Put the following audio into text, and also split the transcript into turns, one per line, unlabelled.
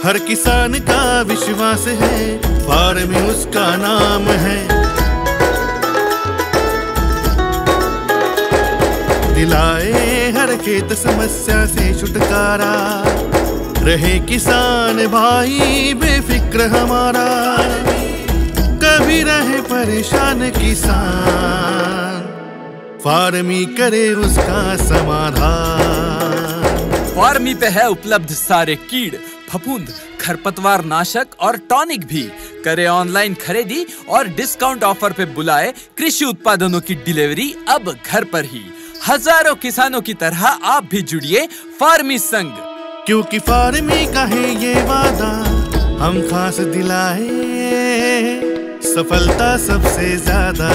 हर किसान का विश्वास है, फार्मी उसका नाम है। दिलाए हर खेत समस्या से छुटकारा, रहे किसान भाई बेफिक्र हमारा। कभी रहे परेशान किसान, फार्मी करे उसका समाधान।
फार्मी पे है उपलब्ध सारे कीड़, फफूंद, खरपतवार नाशक और टॉनिक भी। करे ऑनलाइन खरीदी और डिस्काउंट ऑफर पे बुलाए कृषि उत्पादनों की डिलीवरी अब घर पर ही। हजारों किसानों की तरह आप भी जुड़िए फार्मी संग,
क्योंकि फार्मी का है ये वादा, हम खास दिलाए सफलता सबसे ज्यादा।